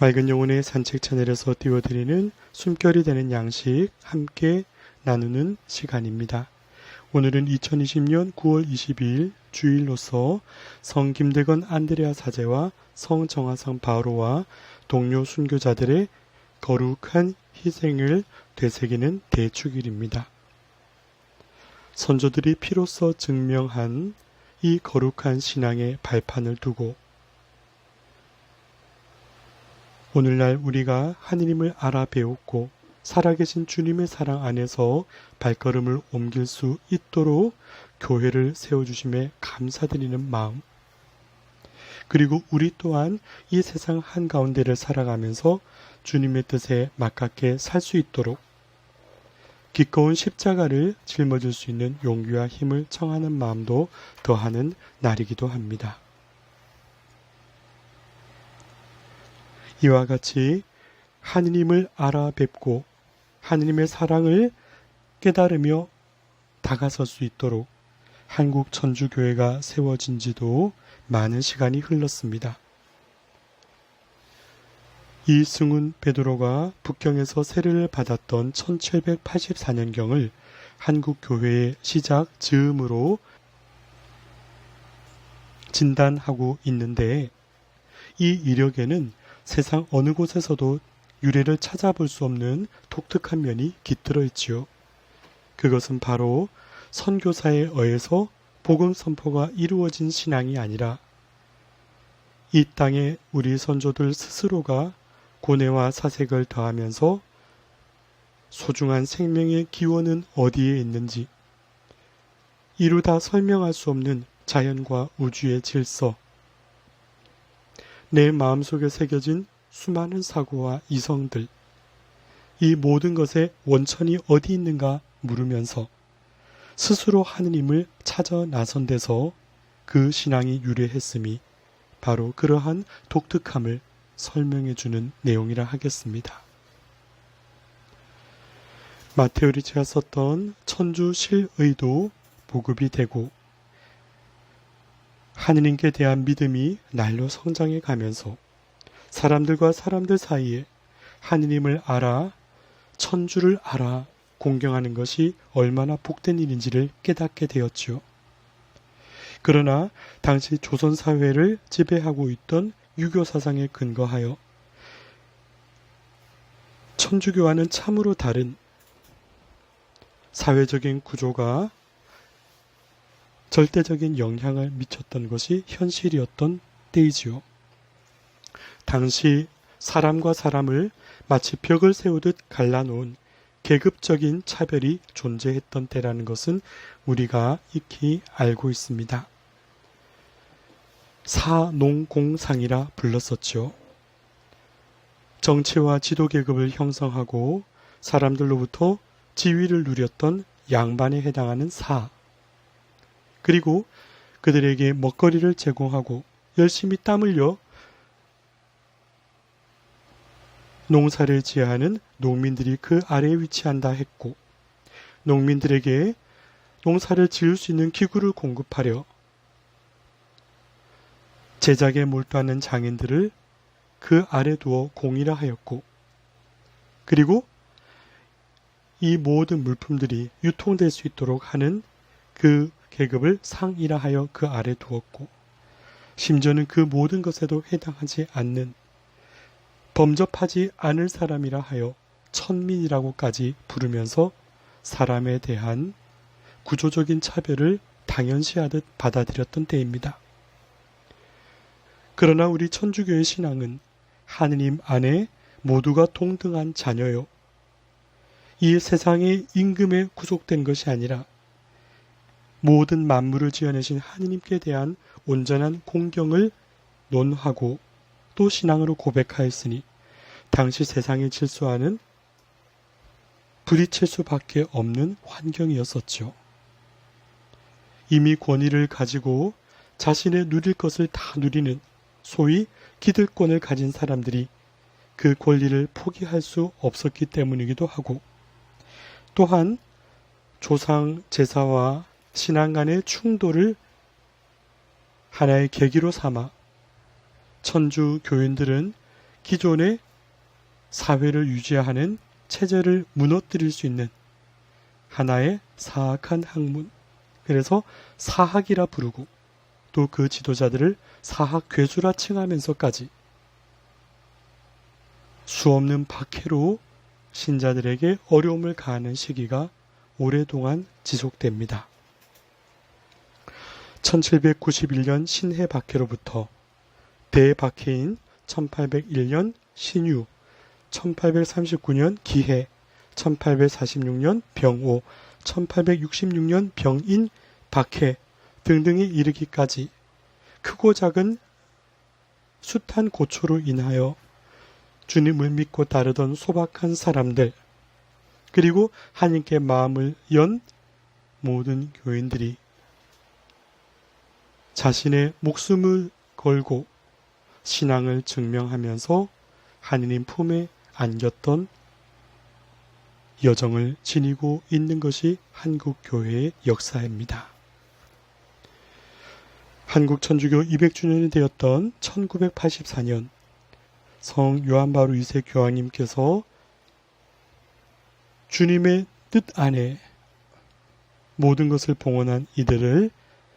맑은 영혼의 산책 채널에서 띄워드리는 숨결이 되는 양식 함께 나누는 시간입니다. 오늘은 2020년 9월 22일 주일로서 성 김대건 안드레아 사제와 성 정화상 바오로와 동료 순교자들의 거룩한 희생을 되새기는 대축일입니다. 선조들이 피로써 증명한 이 거룩한 신앙의 발판을 두고 오늘날 우리가 하느님을 알아 배웠고 살아계신 주님의 사랑 안에서 발걸음을 옮길 수 있도록 교회를 세워주심에 감사드리는 마음, 그리고 우리 또한 이 세상 한가운데를 살아가면서 주님의 뜻에 맞게 살 수 있도록 기꺼운 십자가를 짊어질 수 있는 용기와 힘을 청하는 마음도 더하는 날이기도 합니다. 이와 같이 하느님을 알아뵙고 하느님의 사랑을 깨달으며 다가설 수 있도록 한국 천주교회가 세워진 지도 많은 시간이 흘렀습니다. 이승훈 베드로가 북경에서 세례를 받았던 1784년경을 한국 교회의 시작 즈음으로 진단하고 있는데, 이 이력에는 세상 어느 곳에서도 유래를 찾아볼 수 없는 독특한 면이 깃들어 있지요. 그것은 바로 선교사에 의해서 복음 선포가 이루어진 신앙이 아니라 이 땅에 우리 선조들 스스로가 고뇌와 사색을 더하면서 소중한 생명의 기원은 어디에 있는지, 이루다 설명할 수 없는 자연과 우주의 질서, 내 마음속에 새겨진 수많은 사고와 이성들, 이 모든 것의 원천이 어디 있는가 물으면서 스스로 하느님을 찾아 나선 데서 그 신앙이 유래했음이 바로 그러한 독특함을 설명해 주는 내용이라 하겠습니다. 마테오 리치가 썼던 천주실의도 보급이 되고 하느님께 대한 믿음이 날로 성장해 가면서 사람들과 사람들 사이에 하느님을 알아, 천주를 알아 공경하는 것이 얼마나 복된 일인지를 깨닫게 되었지요. 그러나 당시 조선사회를 지배하고 있던 유교 사상에 근거하여 천주교와는 참으로 다른 사회적인 구조가 절대적인 영향을 미쳤던 것이 현실이었던 때이지요. 당시 사람과 사람을 마치 벽을 세우듯 갈라놓은 계급적인 차별이 존재했던 때라는 것은 우리가 익히 알고 있습니다. 사농공상이라 불렀었죠. 정치와 지도계급을 형성하고 사람들로부터 지위를 누렸던 양반에 해당하는 사, 그리고 그들에게 먹거리를 제공하고 열심히 땀 흘려 농사를 지어야 하는 농민들이 그 아래에 위치한다 했고, 농민들에게 농사를 지을 수 있는 기구를 공급하려 제작에 몰두하는 장인들을 그 아래 두어 공이라 하였고, 그리고 이 모든 물품들이 유통될 수 있도록 하는 그 계급을 상이라 하여 그 아래 두었고, 심지어는 그 모든 것에도 해당하지 않는 범접하지 않을 사람이라 하여 천민이라고까지 부르면서 사람에 대한 구조적인 차별을 당연시하듯 받아들였던 때입니다. 그러나 우리 천주교의 신앙은 하느님 안에 모두가 동등한 자녀요, 이 세상의 임금에 구속된 것이 아니라 모든 만물을 지어내신 하느님께 대한 온전한 공경을 논하고 또 신앙으로 고백하였으니 당시 세상의 질서와는 부딪힐 수밖에 없는 환경이었었죠. 이미 권위를 가지고 자신의 누릴 것을 다 누리는 소위 기득권을 가진 사람들이 그 권리를 포기할 수 없었기 때문이기도 하고, 또한 조상 제사와 신앙 간의 충돌을 하나의 계기로 삼아 천주 교인들은 기존의 사회를 유지하는 체제를 무너뜨릴 수 있는 하나의 사악한 학문, 그래서 사학이라 부르고 또 그 지도자들을 사학 괴수라 칭하면서까지 수없는 박해로 신자들에게 어려움을 가하는 시기가 오랫동안 지속됩니다. 1791년 신해 박해로부터 대박해인 1801년 신유, 1839년 기해, 1846년 병오, 1866년 병인, 박해 등등에 이르기까지 크고 작은 숱한 고초로 인하여 주님을 믿고 따르던 소박한 사람들, 그리고 하나님께 마음을 연 모든 교인들이 자신의 목숨을 걸고 신앙을 증명하면서 하느님 품에 안겼던 여정을 지니고 있는 것이 한국교회의 역사입니다. 한국천주교 200주년이 되었던 1984년 성 요한바로 2세 교황님께서 주님의 뜻 안에 모든 것을 봉헌한 이들을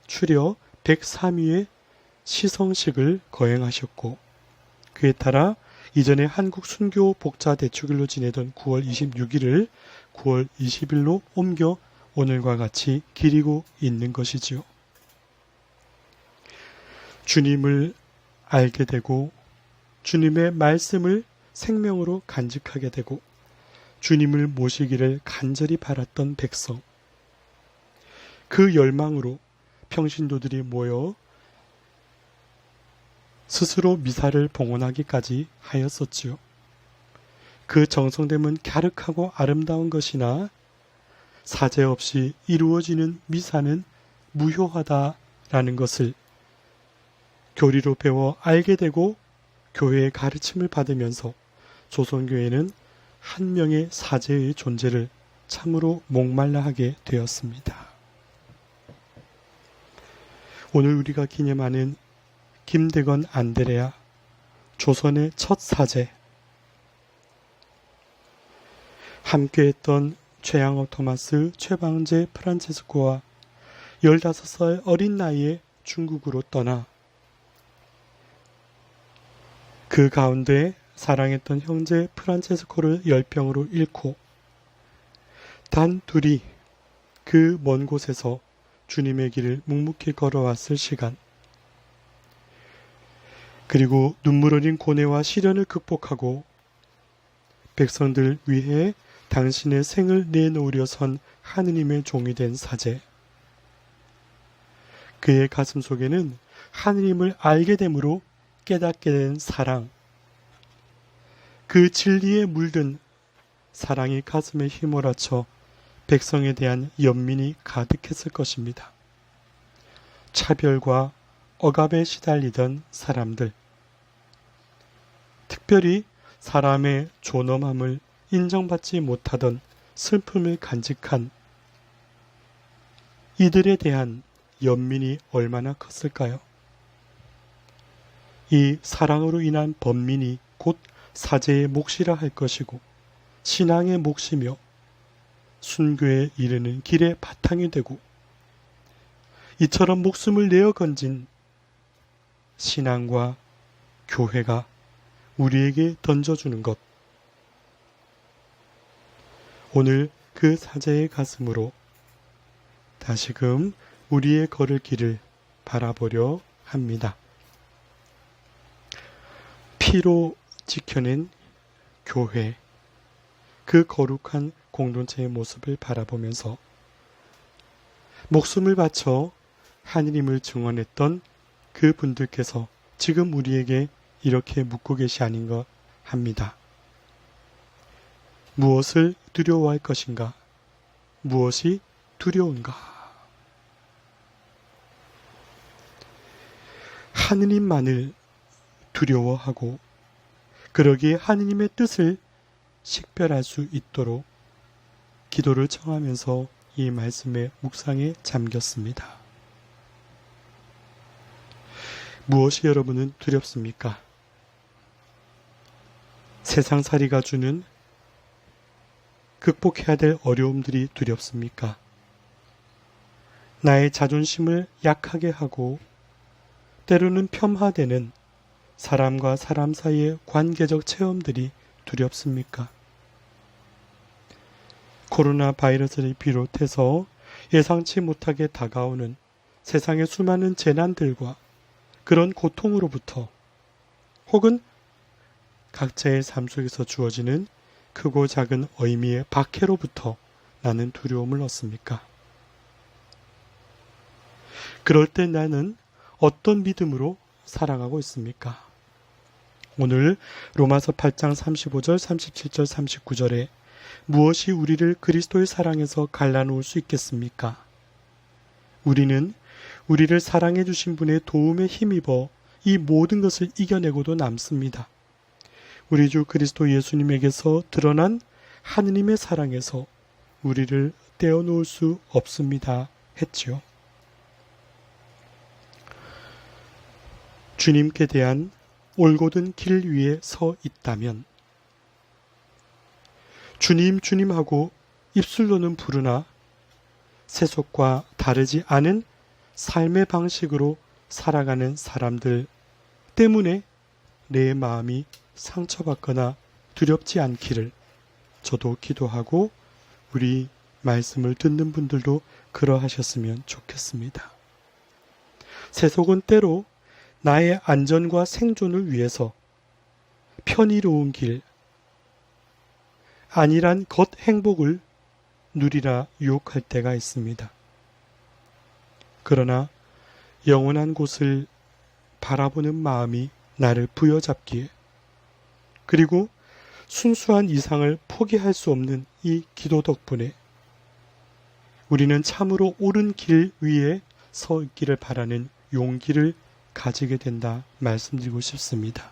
추려 103위의 시성식을 거행하셨고, 그에 따라 이전에 한국 순교 복자 대축일로 지내던 9월 26일을 9월 20일로 옮겨 오늘과 같이 기리고 있는 것이지요. 주님을 알게 되고 주님의 말씀을 생명으로 간직하게 되고 주님을 모시기를 간절히 바랐던 백성, 그 열망으로 평신도들이 모여 스스로 미사를 봉헌하기까지 하였었지요. 그 정성됨은 갸륵하고 아름다운 것이나 사제 없이 이루어지는 미사는 무효하다라는 것을 교리로 배워 알게 되고 교회의 가르침을 받으면서 조선교회는 한 명의 사제의 존재를 참으로 목말라 하게 되었습니다. 오늘 우리가 기념하는 김대건 안드레아, 조선의 첫 사제, 함께했던 최양업 토마스, 최방제 프란체스코와 15살 어린 나이에 중국으로 떠나 그 가운데 사랑했던 형제 프란체스코를 열병으로 잃고 단 둘이 그 먼 곳에서 주님의 길을 묵묵히 걸어왔을 시간, 그리고 눈물 어린 고뇌와 시련을 극복하고 백성들 위해 당신의 생을 내놓으려 선 하느님의 종이 된 사제, 그의 가슴 속에는 하느님을 알게 됨으로 깨닫게 된 사랑, 그 진리에 물든 사랑이 가슴에 휘몰아쳐 백성에 대한 연민이 가득했을 것입니다. 차별과 억압에 시달리던 사람들, 특별히 사람의 존엄함을 인정받지 못하던 슬픔을 간직한 이들에 대한 연민이 얼마나 컸을까요? 이 사랑으로 인한 번민이 곧 사제의 몫이라 할 것이고 신앙의 몫이며 순교에 이르는 길의 바탕이 되고, 이처럼 목숨을 내어 건진 신앙과 교회가 우리에게 던져주는 것, 오늘 그 사제의 가슴으로 다시금 우리의 걸을 길을 바라보려 합니다. 피로 지켜낸 교회, 그 거룩한 공동체의 모습을 바라보면서 목숨을 바쳐 하느님을 증언했던 그 분들께서 지금 우리에게 이렇게 묻고 계시 아닌가 합니다. 무엇을 두려워할 것인가? 무엇이 두려운가? 하느님만을 두려워하고 그러기에 하느님의 뜻을 식별할 수 있도록 기도를 청하면서 이 말씀의 묵상에 잠겼습니다. 무엇이 여러분은 두렵습니까? 세상살이가 주는 극복해야 될 어려움들이 두렵습니까? 나의 자존심을 약하게 하고 때로는 폄하되는 사람과 사람 사이의 관계적 체험들이 두렵습니까? 코로나 바이러스를 비롯해서 예상치 못하게 다가오는 세상의 수많은 재난들과 그런 고통으로부터 혹은 각자의 삶 속에서 주어지는 크고 작은 의미의 박해로부터 나는 두려움을 얻습니까? 그럴 때 나는 어떤 믿음으로 살아가고 있습니까? 오늘 로마서 8장 35절, 37절, 39절에 무엇이 우리를 그리스도의 사랑에서 갈라놓을 수 있겠습니까? 우리는 우리를 사랑해 주신 분의 도움에 힘입어 이 모든 것을 이겨내고도 남습니다. 우리 주 그리스도 예수님에게서 드러난 하느님의 사랑에서 우리를 떼어놓을 수 없습니다. 했지요. 주님께 대한 올곧은 길 위에 서 있다면 주님 주님하고 입술로는 부르나 세속과 다르지 않은 삶의 방식으로 살아가는 사람들 때문에 내 마음이 상처받거나 두렵지 않기를 저도 기도하고 우리 말씀을 듣는 분들도 그러하셨으면 좋겠습니다. 세속은 때로 나의 안전과 생존을 위해서 편의로운 길, 안일한 겉행복을 누리라 유혹할 때가 있습니다. 그러나 영원한 곳을 바라보는 마음이 나를 부여잡기에 그리고 순수한 이상을 포기할 수 없는 이 기도 덕분에 우리는 참으로 옳은 길 위에 서 있기를 바라는 용기를 가지게 된다 말씀드리고 싶습니다.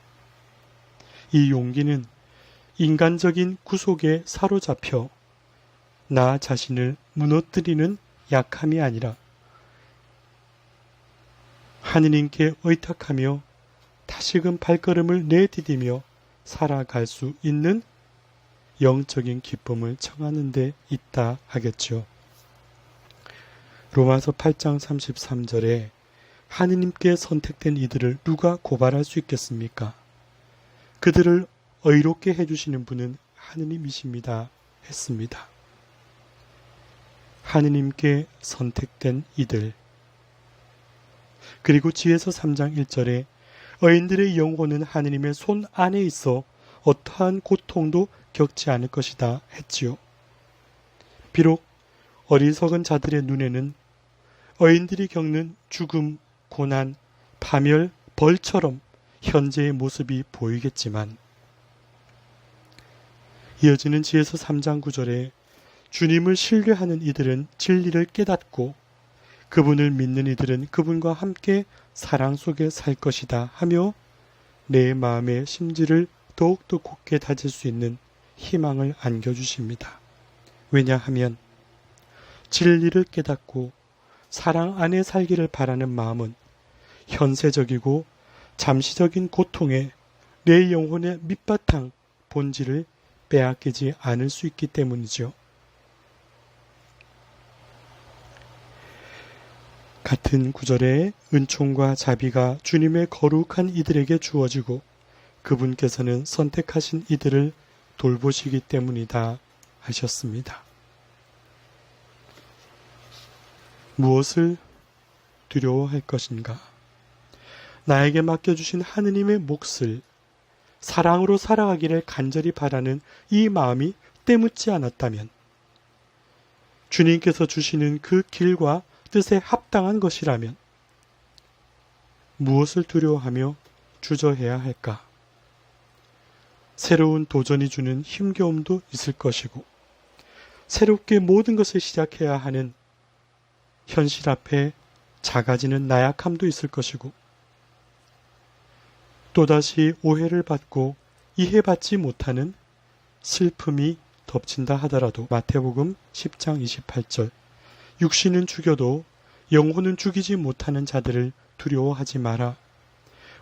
이 용기는 인간적인 구속에 사로잡혀 나 자신을 무너뜨리는 약함이 아니라 하느님께 의탁하며 다시금 발걸음을 내디디며 살아갈 수 있는 영적인 기쁨을 청하는 데 있다 하겠죠. 로마서 8장 33절에 하느님께 선택된 이들을 누가 고발할 수 있겠습니까? 그들을 의롭게 해주시는 분은 하느님이십니다. 했습니다. 하느님께 선택된 이들. 그리고 지혜서 3장 1절에 의인들의 영혼은 하느님의 손 안에 있어 어떠한 고통도 겪지 않을 것이다 했지요. 비록 어리석은 자들의 눈에는 의인들이 겪는 죽음, 고난, 파멸, 벌처럼 현재의 모습이 보이겠지만 이어지는 지혜서 3장 9절에 주님을 신뢰하는 이들은 진리를 깨닫고 그분을 믿는 이들은 그분과 함께 사랑 속에 살 것이다 하며 내 마음의 심지를 더욱더 굳게 다질 수 있는 희망을 안겨주십니다. 왜냐하면 진리를 깨닫고 사랑 안에 살기를 바라는 마음은 현세적이고 잠시적인 고통에 내 영혼의 밑바탕 본질을 빼앗기지 않을 수 있기 때문이죠. 같은 구절에 은총과 자비가 주님의 거룩한 이들에게 주어지고 그분께서는 선택하신 이들을 돌보시기 때문이다 하셨습니다. 무엇을 두려워할 것인가? 나에게 맡겨주신 하느님의 몫을 사랑으로 살아가기를 간절히 바라는 이 마음이 때묻지 않았다면 주님께서 주시는 그 길과 뜻에 합당한 것이라면 무엇을 두려워하며 주저해야 할까? 새로운 도전이 주는 힘겨움도 있을 것이고 새롭게 모든 것을 시작해야 하는 현실 앞에 작아지는 나약함도 있을 것이고 또다시 오해를 받고 이해받지 못하는 슬픔이 덮친다 하더라도 마태복음 10장 28절 육신은 죽여도 영혼은 죽이지 못하는 자들을 두려워하지 마라.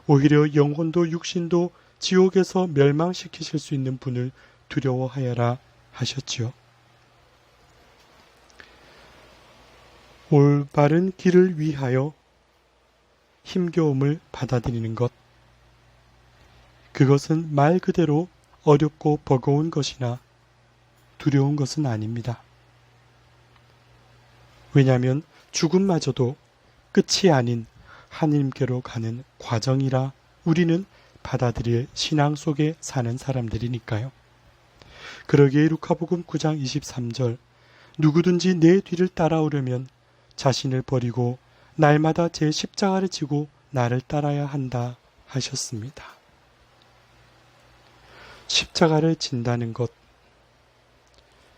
오히려 영혼도 육신도 지옥에서 멸망시키실 수 있는 분을 두려워하여라 하셨지요. 올바른 길을 위하여 힘겨움을 받아들이는 것, 그것은 말 그대로 어렵고 버거운 것이나 두려운 것은 아닙니다. 왜냐하면 죽음마저도 끝이 아닌 하나님께로 가는 과정이라 우리는 받아들일 신앙 속에 사는 사람들이니까요. 그러기에 루카복음 9장 23절, 누구든지 내 뒤를 따라오려면 자신을 버리고 날마다 제 십자가를 지고 나를 따라야 한다 하셨습니다. 십자가를 진다는 것,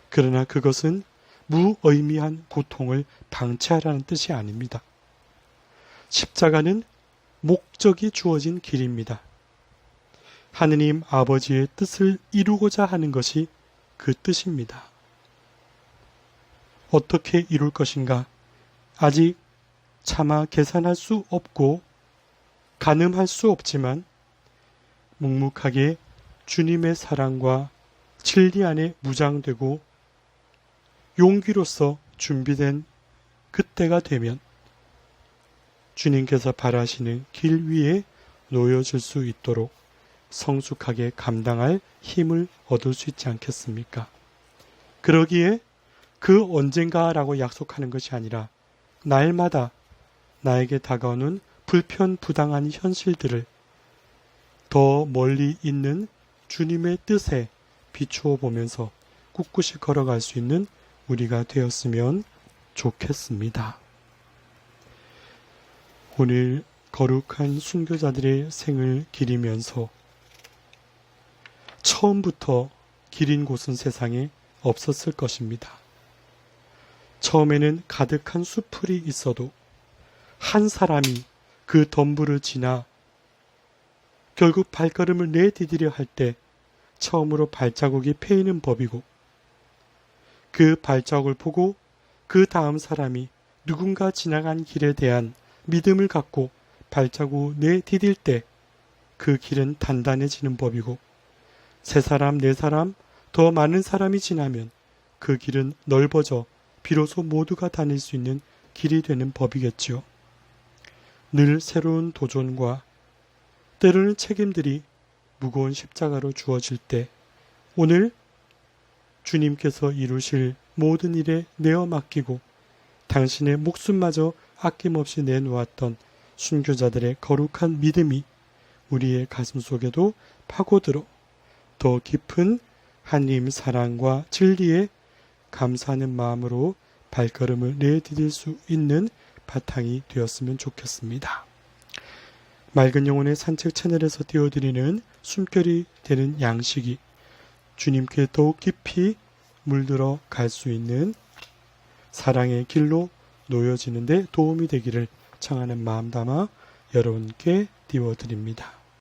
그러나 그것은 무의미한 고통을 방치하라는 뜻이 아닙니다. 십자가는 목적이 주어진 길입니다. 하느님 아버지의 뜻을 이루고자 하는 것이 그 뜻입니다. 어떻게 이룰 것인가? 아직 차마 계산할 수 없고 가늠할 수 없지만 묵묵하게 주님의 사랑과 진리 안에 무장되고 용기로서 준비된 그때가 되면 주님께서 바라시는 길 위에 놓여질 수 있도록 성숙하게 감당할 힘을 얻을 수 있지 않겠습니까? 그러기에 그 언젠가라고 약속하는 것이 아니라 날마다 나에게 다가오는 불편부당한 현실들을 더 멀리 있는 주님의 뜻에 비추어 보면서 꿋꿋이 걸어갈 수 있는 우리가 되었으면 좋겠습니다. 오늘 거룩한 순교자들의 생을 기리면서 처음부터 기린 곳은 세상에 없었을 것입니다. 처음에는 가득한 수풀이 있어도 한 사람이 그 덤불을 지나 결국 발걸음을 내디디려 할 때 처음으로 발자국이 패이는 법이고, 그 발자국을 보고 그 다음 사람이 누군가 지나간 길에 대한 믿음을 갖고 발자국 내디딜 때 그 길은 단단해지는 법이고, 세 사람, 네 사람, 더 많은 사람이 지나면 그 길은 넓어져 비로소 모두가 다닐 수 있는 길이 되는 법이겠지요. 늘 새로운 도전과 때로는 책임들이 무거운 십자가로 주어질 때 오늘 주님께서 이루실 모든 일에 내어 맡기고 당신의 목숨마저 아낌없이 내놓았던 순교자들의 거룩한 믿음이 우리의 가슴 속에도 파고들어 더 깊은 하나님 사랑과 진리에 감사하는 마음으로 발걸음을 내디딜 수 있는 바탕이 되었으면 좋겠습니다. 맑은 영혼의 산책 채널에서 띄워드리는 숨결이 되는 양식이 주님께 더욱 깊이 물들어 갈 수 있는 사랑의 길로 놓여지는 데 도움이 되기를 청하는 마음 담아 여러분께 띄워드립니다.